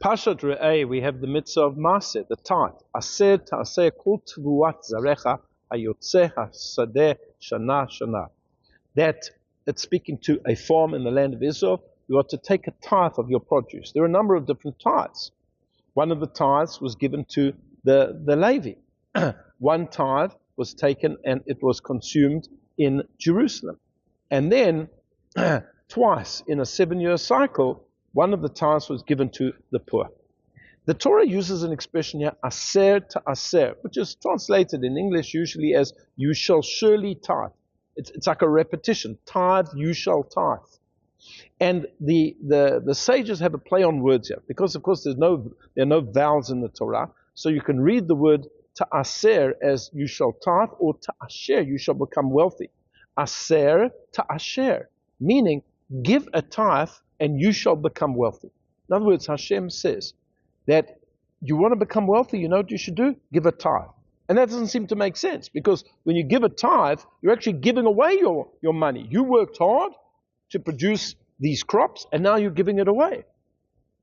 Pashat Reeh, we have the mitzvah of Maaseh, the tithe. Aser ta'aseh kol tvuat zarecha hayotzeh hasadeh shana shana. That it's speaking to a farm in the land of Israel. You are to take a tithe of your produce. There are a number of different tithes. One of the tithes was given to the Levi. One tithe was taken and it was consumed in Jerusalem. And then twice in a 7-year cycle, one of the tithes was given to the poor. The Torah uses an expression here, aser to aser, which is translated in English usually as you shall surely tithe. It's like a repetition. Tithe, you shall tithe. And the sages have a play on words here, because of course there are no vowels in the Torah. So you can read the word ta'aser as you shall tithe, or ta'asher, you shall become wealthy. Aser ta'asher, meaning give a tithe and you shall become wealthy. In other words, Hashem says that you want to become wealthy, you know what you should do? Give a tithe. And that doesn't seem to make sense, because when you give a tithe, you're actually giving away your money. You worked hard to produce these crops, and now you're giving it away.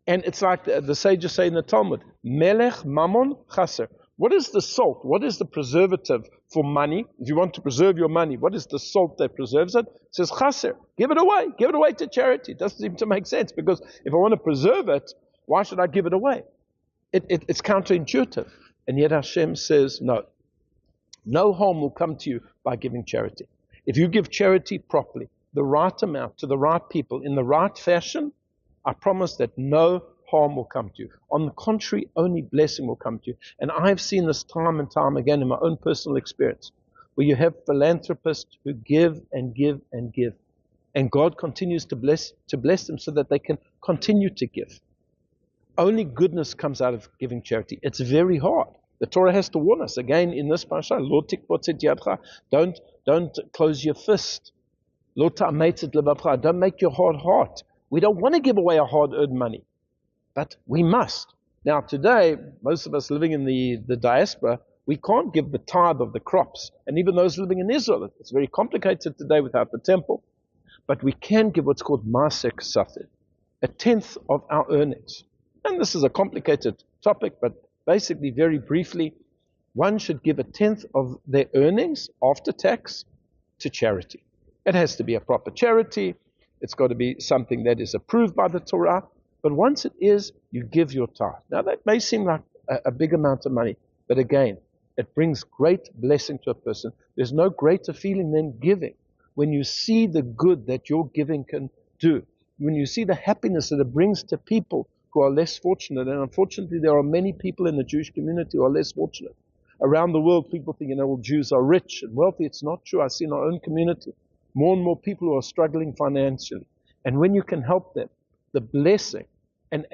And it's like the sages say in the Talmud, Melech Mammon Chaser. What is the salt? What is the preservative for money? If you want to preserve your money, what is the salt that preserves it? It says Chaser. Give it away. Give it away to charity. It doesn't seem to make sense, because if I want to preserve it, why should I give it away? It's counterintuitive. And yet Hashem says, no. No harm will come to you by giving charity. If you give charity properly, the right amount, to the right people, in the right fashion, I promise that no harm will come to you. On the contrary, only blessing will come to you. And I've seen this time and time again in my own personal experience, where you have philanthropists who give and give and give. And God continues to bless them so that they can continue to give. Only goodness comes out of giving charity. It's very hard. The Torah has to warn us again in this parasha. Lo tikpotzet yadcha. Don't close your fist. Lo ta'ametzet levavcha. Don't make your hard heart. We don't want to give away our hard-earned money, but we must. Now today, most of us living in the diaspora, we can't give the tithe of the crops. And even those living in Israel, it's very complicated today without the temple. But we can give what's called Maaseh Ksafid, a tenth of our earnings. And this is a complicated topic, but basically, very briefly, one should give a tenth of their earnings after tax to charity. It has to be a proper charity. It's got to be something that is approved by the Torah. But once it is, you give your tithe. Now, that may seem like a big amount of money, but again, it brings great blessing to a person. There's no greater feeling than giving. When you see the good that your giving can do, when you see the happiness that it brings to people who are less fortunate, and unfortunately there are many people in the Jewish community who are less fortunate. Around the world, people think, all Jews are rich and wealthy. It's not true. I see in our own community more and more people who are struggling financially. And when you can help them, the blessing and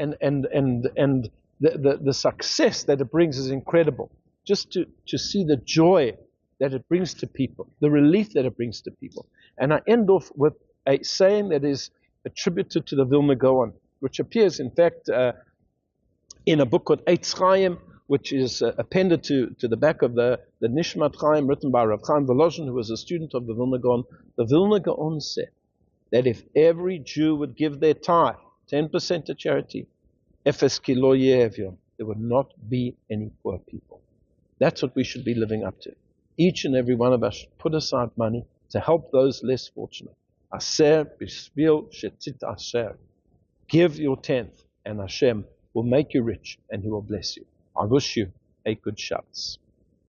the success that it brings is incredible. Just to see the joy that it brings to people, the relief that it brings to people. And I end off with a saying that is attributed to the Vilna Gaon, which appears, in fact, in a book called Eitz Chaim, which is appended to the back of the Nishmat Chaim, written by Rav Chaim Volozhin, who was a student of the Vilna Gaon. The Vilna Gaon said that if every Jew would give their tithe, 10% to charity, efes ki lo yeh evyon, there would not be any poor people. That's what we should be living up to. Each and every one of us should put aside money to help those less fortunate. Aser bisvil shetzit asher. Give your tenth, and Hashem will make you rich, and He will bless you. I wish you a good Shabbos.